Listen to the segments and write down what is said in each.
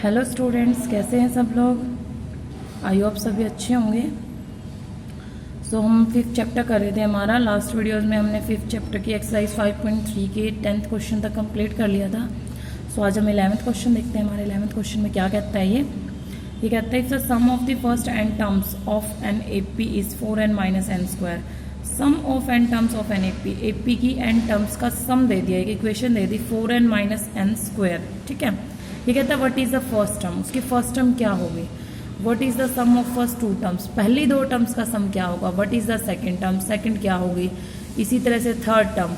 Hello students, कैसे हैं सब लोग। आई होप सभी अच्छे होंगे। सो हम 5th चैप्टर कर रहे थे। हमारा लास्ट वीडियोस में हमने 5th चैप्टर की एक्सरसाइज 5.3 के 10th क्वेश्चन तक कंप्लीट कर लिया था। सो आज हम 11th क्वेश्चन देखते हैं। हमारे 11th क्वेश्चन में क्या कहता है ये कहता है if the sum of the first n terms of an AP is 4n - n square. Sum of n terms of an AP की एन टर्म्स का सम दे दिया, एक इक्वेशन दे दी 4n - n स्क्वायर। ठीक है, ये कहता है what is the first term, उसकी फर्स्ट टर्म क्या होगी। What is the sum of first two terms, पहली दो टर्म्स का सम क्या होगा। What is the second term, second क्या होगी। इसी तरह से third term,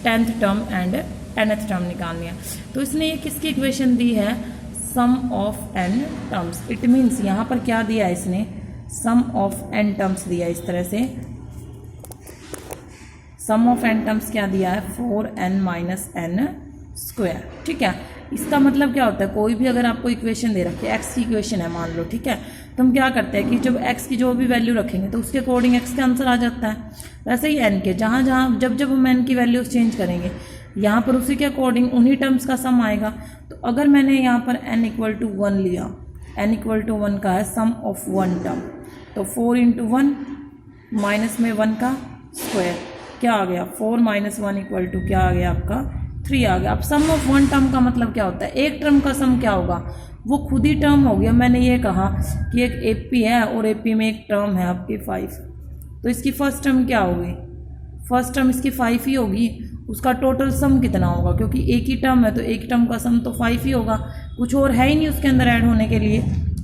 10th term and 10th term निकालनी है। तो इसने ये किसकी इक्वेशन दी है, sum of n terms. It means यहाँ पर क्या दिया है इसने, सम ऑफ एन टर्म्स दिया। इस तरह से सम ऑफ एन टर्म्स क्या दिया है, 4n - n स्क्वायर। ठीक है, इसका मतलब क्या होता है, कोई भी अगर आपको इक्वेशन दे रखी है, एक्स की इक्वेशन है मान लो, ठीक है, तो हम क्या करते हैं कि जब एक्स की जो भी वैल्यू रखेंगे तो उसके अकॉर्डिंग एक्स का आंसर आ जाता है। वैसे ही एन के जहाँ जहाँ जब हम एन की वैल्यूज चेंज करेंगे यहाँ पर उसी के अकॉर्डिंग उन्हीं टर्म्स का सम आएगा। तो अगर मैंने यहाँ पर n = 1 लिया, n = 1 का है सम ऑफ वन टर्म, तो 4 × 1 माइनस में 1 का स्क्वायर क्या आ गया, 4 - 1 = क्या आ गया आपका 3 आ गया। अब सम ऑफ वन टर्म का मतलब क्या होता है, एक टर्म का सम क्या होगा, वो खुद ही टर्म हो गया। मैंने ये कहा कि एक AP है और AP में एक टर्म है आपकी 5, तो इसकी फर्स्ट टर्म क्या होगी, फर्स्ट टर्म इसकी 5 ही होगी। उसका टोटल सम कितना होगा, क्योंकि एक ही टर्म है तो एक टर्म का सम तो 5 ही होगा, कुछ और है ही नहीं उसके अंदर ऐड होने के लिए।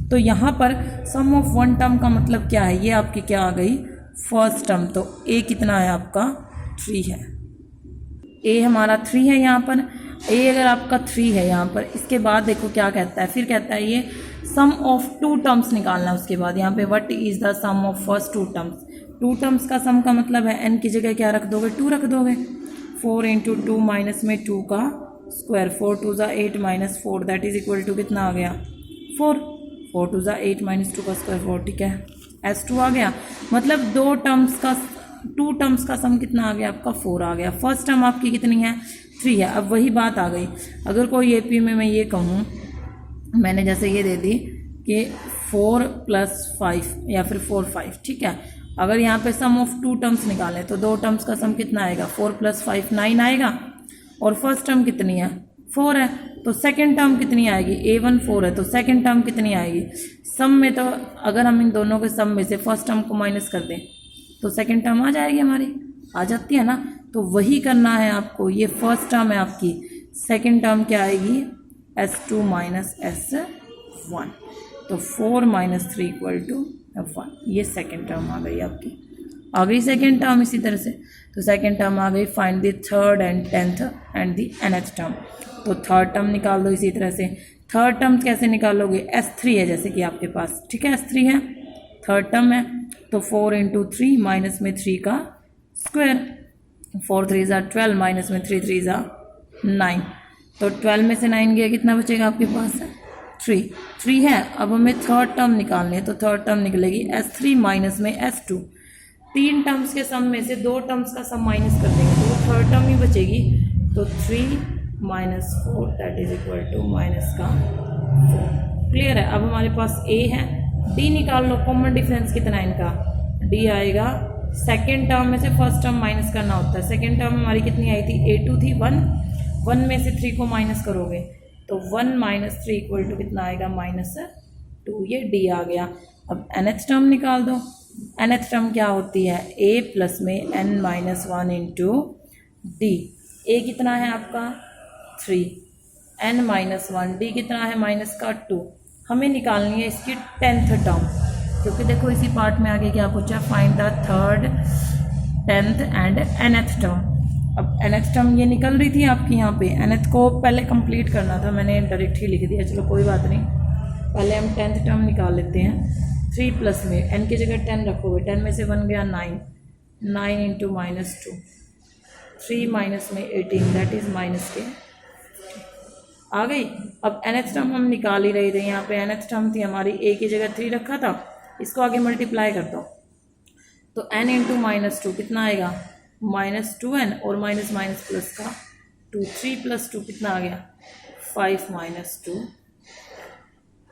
तो यहाँ पर सम ऑफ वन टर्म का मतलब क्या है, ये आपकी क्या आ गई, फर्स्ट टर्म। तो A कितना है आपका 3 है, A हमारा 3 है यहाँ पर। A अगर आपका 3 है यहाँ पर, इसके बाद देखो क्या कहता है, फिर कहता है ये सम ऑफ टू टर्म्स निकालना है। उसके बाद यहाँ पे what is the sum of first two terms. Two terms का सम का मतलब है n की जगह क्या रख दोगे, 2 रख दोगे। 4 × 2 माइनस में 2 का square, 4 × 2 = 8 - 4 that is equal to कितना आ गया 4। 4 × 2 = 8 - 2 का स्क्वायर 4। ठीक है, S2 आ गया। मतलब टू टर्म्स का सम कितना आ गया आपका 4 आ गया। फर्स्ट टर्म आपकी कितनी है 3 है। अब वही बात आ गई, अगर कोई AP में मैं ये कहूँ, मैंने जैसे ये दे दी कि 4 + 5 या फिर 4 5, ठीक है। अगर यहाँ पे सम ऑफ टू टर्म्स निकालें तो दो टर्म्स का सम कितना आएगा, 4 + 5 9 आएगा। और फर्स्ट टर्म कितनी है 4 है, तो सेकंड टर्म कितनी आएगी, A1 4 है तो सेकंड टर्म कितनी आएगी। सम में तो अगर हम इन दोनों के सम में से फर्स्ट टर्म को माइनस कर दें तो सेकंड टर्म आ जाएगी, हमारी आ जाती है ना। तो वही करना है आपको, ये फर्स्ट टर्म है आपकी, सेकंड टर्म क्या आएगी S2 - S1। तो 4 - 3 = 1, ये सेकंड टर्म आ गई आपकी, आ गई सेकंड टर्म। इसी तरह से तो सेकंड टर्म आ गई, find the third and 10th and the nth term. तो थर्ड टर्म निकाल दो। इसी तरह से थर्ड टर्म कैसे निकालोगे, S3 है जैसे कि आपके पास, ठीक है, S3 है, थर्ड टर्म है। तो 4 × 3 माइनस में 3 का स्क्वायर, 4 3 = 12 माइनस में 3 3 = 9। तो 12 में से 9 गया, कितना बचेगा आपके पास 3 है। अब हमें थर्ड टर्म निकालनी है, तो थर्ड टर्म निकलेगी S3 माइनस में S2। तीन टर्म्स के सम में से दो टर्म्स का सम माइनस कर देंगे तो वो थर्ड टर्म ही बचेगी। तो 3 - 4 that is equal to -4। Clear है। अब हमारे पास A है, D निकाल लो। कॉमन डिफरेंस कितना है इनका, D आएगा। सेकेंड टर्म में से फर्स्ट टर्म माइनस करना होता है। सेकेंड टर्म हमारी कितनी आई थी, A2 थी 1 में से 3 को माइनस करोगे तो 1 - 3 = कितना आएगा -2, ये D आ गया। अब nth टर्म निकाल दो। nth टर्म क्या होती है, A प्लस में n - 1 × D। A कितना है आपका 3, n - 1, D कितना है -2। हमें निकालनी है इसकी 10th टर्म, क्योंकि देखो इसी पार्ट में आगे क्या पूछा, find the third 10th and nth term. अब nth टर्म ये निकल रही थी आपकी, यहाँ पे nth को पहले कंप्लीट करना था, मैंने डायरेक्ट ही लिख दिया, चलो कोई बात नहीं। पहले हम 10th टर्म निकाल लेते हैं। 3 प्लस में n की जगह 10 रखोगे, 10 में से 1 गया 9 × -2, 3 माइनस में 18 दैट इज -k आ गई। अब nth टर्म हम निकाल ही रहे थे, यहाँ पे nth टर्म थी हमारी, A की जगह 3 रखा था, इसको आगे मल्टीप्लाई कर दो तो n × -2 कितना आएगा -2n, और माइनस माइनस प्लस का 2, 3 + 2 कितना आ गया 5 - 2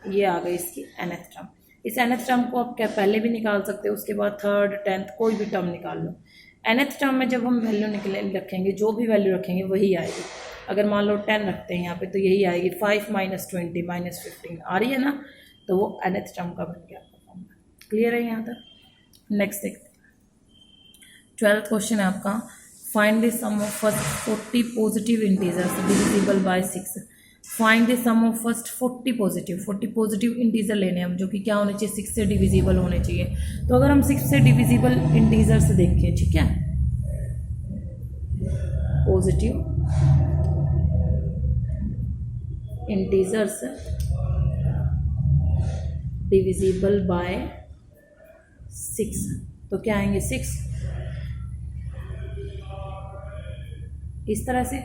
ये आ गई इसकी nth टर्म। इस nth टर्म को आप क्या पहले भी निकाल सकते हो, उसके बाद थर्ड 10th कोई भी टर्म निकाल लो। nth टर्म में जब हम वैल्यू रखेंगे, जो भी वैल्यू रखेंगे वही आएगी। अगर मान लो 10 रखते हैं यहाँ पे तो यही आएगी, 5 - 20 - 15 आ रही है ना, तो वो nth टर्म का बन गया आपका फॉर्मूला। क्लियर है यहाँ तक? नेक्स्ट देखते हैं। 12th क्वेश्चन है आपका, find the sum of first 40 positive integers divisible by 6। Find the sum of first 40 positive integer लेने हम, जो कि क्या होने चाहिए, 6 से डिविजिबल होने चाहिए। तो अगर हम 6 से डिविजिबल इंटीजर्स देखें, ठीक है, पॉजिटिव इंटीजर्स डिविजिबल बाय 6, तो क्या आएंगे 6 इस तरह से।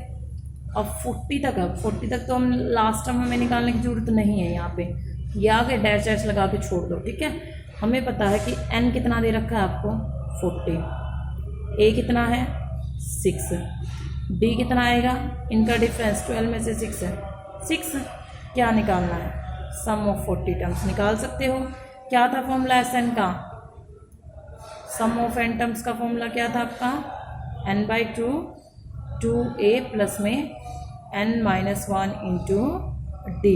अब 40 तक है, 40 तक तो हम लास्ट टर्म हमें निकालने की जरूरत नहीं है, यहाँ पे ये आगे डैश डैश लगा के छोड़ दो, ठीक है। हमें पता है कि n कितना दे रखा है आपको 40, a कितना है 6, d कितना आएगा, इनका डिफरेंस 12 में से 6 है, 6 क्या निकालना है, सम ऑफ 40 टर्म्स निकाल सकते हो। क्या था फॉर्मूला एस का, सम ऑफ n टर्म्स का फॉर्मूला क्या था आपका, n/2 2a प्लस में n-1 इंटू d।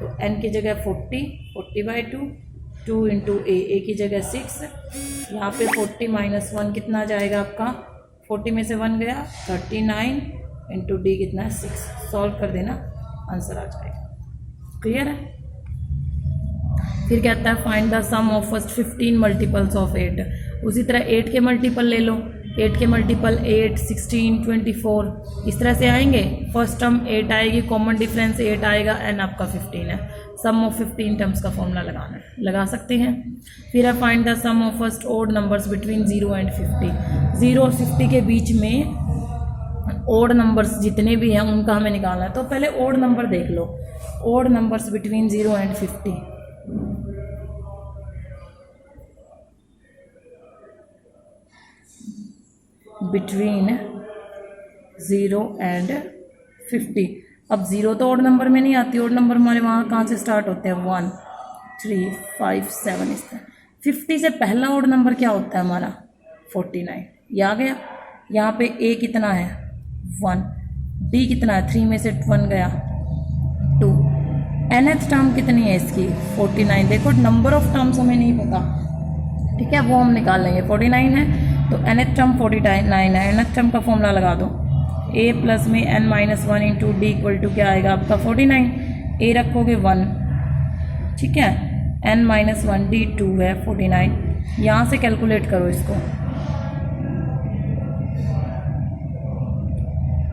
तो n की जगह 40/2, 2 इंटू a की जगह 6, यहाँ पे 40 - 1 कितना जाएगा आपका, 40 में से 1 गया 39 इंटू d कितना है 6। सॉल्व कर देना, आंसर आ जाएगा। क्लियर है? फिर कहता है find the sum of first 15 multiples of 8। उसी तरह 8 के मल्टीपल ले लो, 8 के मल्टीपल 8, 16, 24 इस तरह से आएंगे। फर्स्ट टर्म 8 आएगी, कॉमन डिफरेंस 8 आएगा, एन आपका 15 है। सम ऑफ 15 टर्म्स का फॉर्मूला लगाना है, लगा सकते हैं। फिर है find the sum of first odd numbers between 0 and 50। 0 और 50 के बीच में ओड नंबर्स जितने भी हैं उनका हमें निकालना है। तो पहले ओड नंबर देख लो, odd numbers between 0 and 50। Between 0 and 50। अब 0 तो ओड नंबर में नहीं आती, ओड नंबर हमारे वहाँ कहाँ से स्टार्ट होते हैं, 1 3 5 7 इस तरह। 50 से पहला ओड नंबर क्या होता है हमारा, 49। ये आ गया। यहाँ पे a कितना है 1, d कितना है 3 में से 1 गया 2, nth टर्म कितनी है इसकी 49। देखो नंबर ऑफ टर्म्स हमें नहीं पता, ठीक है, वो हम निकाल लेंगे। 49 है तो nth टर्म 49 है, nth टर्म का फॉर्मूला लगा दो, a प्लस में n-1 into D equal to क्या आएगा आपका 49। a रखोगे 1, ठीक है, n-1 d 2 है 49। यहाँ से कैलकुलेट करो इसको,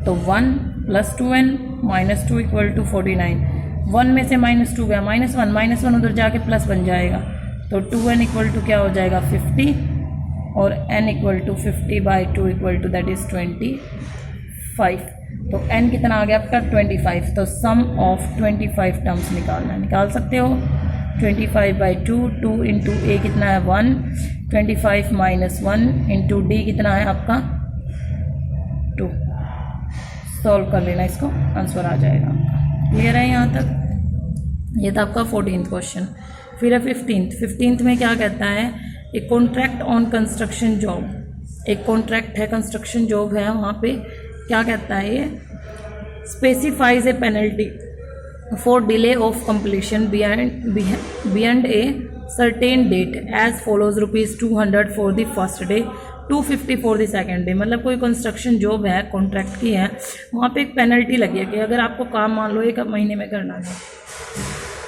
तो 1 + 2n - 2 इक्वल टू 49। 1 में से -2 गया, -1 उधर जाके प्लस बन जाएगा, तो 2n इक्वल टू क्या हो जाएगा 50 और n equal to 50/2 equal to that is 25। तो n कितना आ गया आपका 25। तो सम ऑफ 25 टर्म्स निकालना है, निकाल सकते हो। 25/2, 2 इंटू a कितना है 1, 25 - 1 इंटू d कितना है आपका 2। सॉल्व कर लेना इसको, आंसर आ जाएगा आपका। क्लियर है यहाँ तक? ये था आपका 14th क्वेश्चन। फिर है 15th में क्या कहता है, एक कॉन्ट्रैक्ट ऑन कंस्ट्रक्शन जॉब। एक कॉन्ट्रैक्ट है, कंस्ट्रक्शन जॉब है, वहाँ पे क्या कहता है ये, specifies a penalty for delay of completion beyond a certain date as follows ₹200 for the first day, 250 for the second day. मतलब कोई कंस्ट्रक्शन जॉब है, कॉन्ट्रैक्ट की है, वहाँ पे एक पेनल्टी लगी है कि अगर आपको काम मान लो 1 महीने में करना है,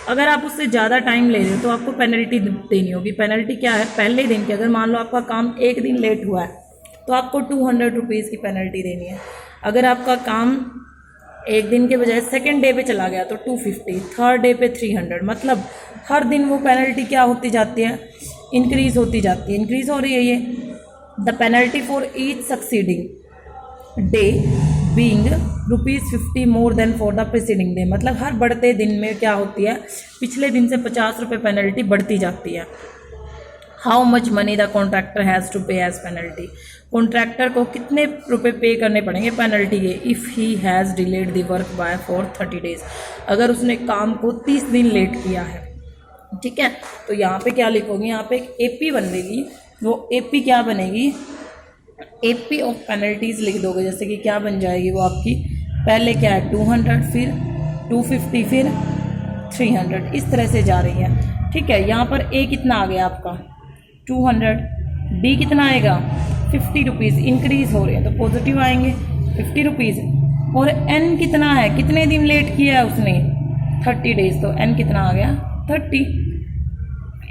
अगर आप उससे ज़्यादा टाइम ले रहे हो तो आपको पेनल्टी देनी होगी। पेनल्टी क्या है, पहले दिन की, अगर मान लो आपका काम 1 दिन लेट हुआ है तो आपको ₹200 की पेनल्टी देनी है। अगर आपका काम 1 दिन के बजाय सेकेंड डे पे चला गया तो 250, थर्ड डे पे 300। मतलब हर दिन वो पेनल्टी क्या होती जाती है, इंक्रीज होती जाती है, इंक्रीज हो रही है ये। The penalty for each succeeding day being ₹50 more than for the preceding day. मतलब हर बढ़ते दिन में क्या होती है, पिछले दिन से ₹50 पेनल्टी बढ़ती जाती है। How much money the contractor has to pay as penalty. Contractor को कितने रुपए पे करने पड़ेंगे पेनल्टी के, if he has delayed the work by for 30 days. अगर उसने काम को 30 दिन लेट किया है, ठीक है। तो यहाँ पे क्या लिखोगे, यहाँ पे एक AP बनेगी, वो AP क्या बनेगी, AP ऑफ पेनल्टीज लिख दोगे। जैसे कि क्या बन जाएगी वो आपकी, पहले क्या है 200, फिर 250, फिर 300, इस तरह से जा रही है। ठीक है, यहाँ पर A कितना आ गया आपका 200, B कितना आएगा 50 रुपीज़, इंक्रीज हो रहे हैं तो पॉजिटिव आएंगे 50 रुपीज़। और N कितना है, कितने दिन लेट किया है उसने 30 डेज, तो N कितना आ गया 30।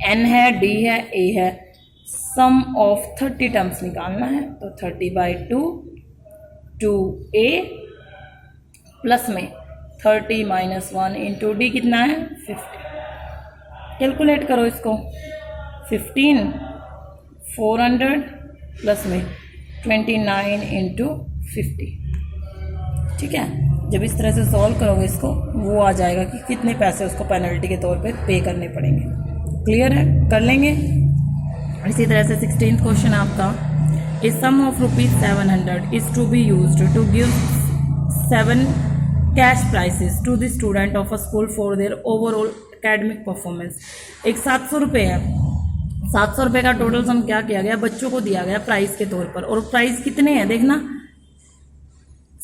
N है, D है, A है, सम ऑफ 30 टर्म्स निकालना है तो 30/2 2A प्लस में 30 - 1 इंटू D कितना है 50। कैलकुलेट करो इसको, 15 400 प्लस में 29 इंटू 50। ठीक है, जब इस तरह से सॉल्व करोगे इसको, वो आ जाएगा कि कितने पैसे उसको पेनल्टी के तौर पे पे करने पड़ेंगे। क्लियर है, कर लेंगे। इसी तरह से 16th क्वेश्चन आपका, a sum of ₹700 is to be used to give 7 cash prizes to the student of a school for their overall academic performance. एक 700 रुपये है, 700 रुपये का टोटल सम क्या किया गया, बच्चों को दिया गया प्राइस के तौर पर। और प्राइस कितने हैं देखना,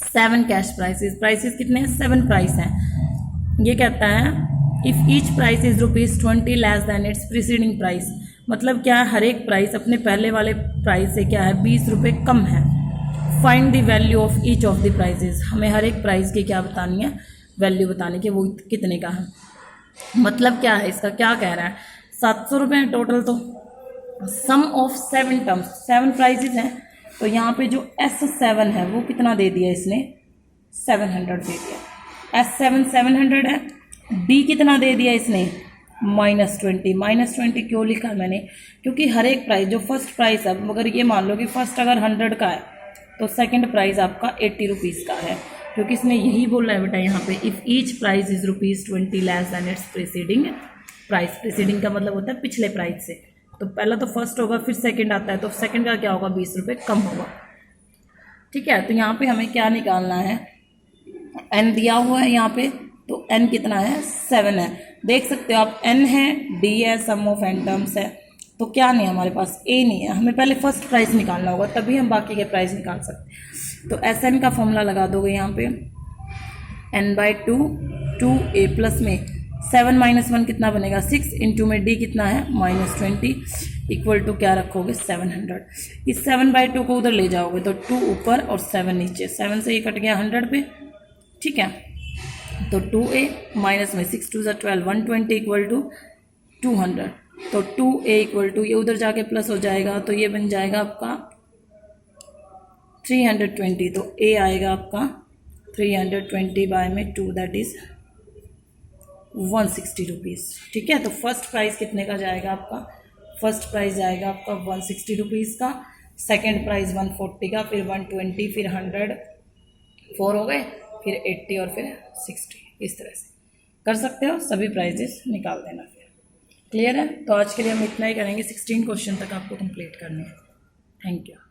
7 कैश प्राइसेस। प्राइसेस कितने हैं, 7 प्राइस हैं। ये कहता है if each price is ₹20 less than it's preceding price, मतलब क्या है, हर एक प्राइस अपने पहले वाले प्राइस से क्या है 20 रुपये कम है। Find the value of each of the prices, हमें हर एक प्राइस की क्या बतानी है, वैल्यू बतानी कि वो कितने का है। मतलब क्या है इसका, क्या कह रहा है, 700 रुपये है टोटल, तो सम ऑफ 7 टर्म्स, 7 प्राइजेस हैं, तो यहाँ पे जो S7 है वो कितना दे दिया इसने 700 दे दिया। S7 700 है, D कितना दे दिया इसने -20। -20 क्यों लिखा मैंने, क्योंकि हर एक प्राइस जो फर्स्ट प्राइस है, मगर ये मान लो कि फर्स्ट अगर 100 का है तो सेकंड प्राइस आपका 80 रुपीज़ का है, क्योंकि इसने यही बोला है बेटा यहाँ पे if each price is ₹20 less than it's preceding price. Preceding का मतलब होता है पिछले प्राइस से, तो पहला तो फर्स्ट होगा फिर सेकंड आता है, तो सेकंड का क्या होगा 20 रुपये कम होगा। ठीक है, तो यहाँ पे हमें क्या निकालना है, N दिया हुआ है यहाँ पे, तो N कितना है 7 है। देख सकते हो आप, N है, D है, सम ऑफ N टर्म्स है, तो क्या नहीं है हमारे पास, A नहीं है। हमें पहले फर्स्ट प्राइस निकालना होगा, तभी हम बाकी के प्राइस निकाल सकते हैं। तो SN का फॉर्मूला लगा दोगे यहाँ पे, N/2 2A प्लस में 7 - 1 कितना बनेगा 6, इंटू में D कितना है -20 इक्वल टू क्या रखोगे 700। इस 7/2 को उधर ले जाओगे तो 2 ऊपर और 7 नीचे, 7 से ये कट गया 100 पे। ठीक है, तो 2A माइनस में 6 2 12 120 इक्वल टू 200, तो 2A इक्वल टू ये उधर जाके प्लस हो जाएगा, तो ये बन जाएगा आपका 320, तो A आएगा आपका 320/2 दैट इज 160 रुपीज़। ठीक है, तो फर्स्ट प्राइस कितने का जाएगा आपका, फर्स्ट प्राइस जाएगा आपका 160 रुपीज़ का, सेकंड प्राइस 140 का, फिर 120, फिर 100, 4 हो गए, फिर 80 और फिर 60। इस तरह से कर सकते हो, सभी प्राइजेस निकाल देना फिर। क्लियर है, तो आज के लिए हम इतना ही करेंगे, 16 क्वेश्चन तक आपको कंप्लीट करने हैं। Thank you.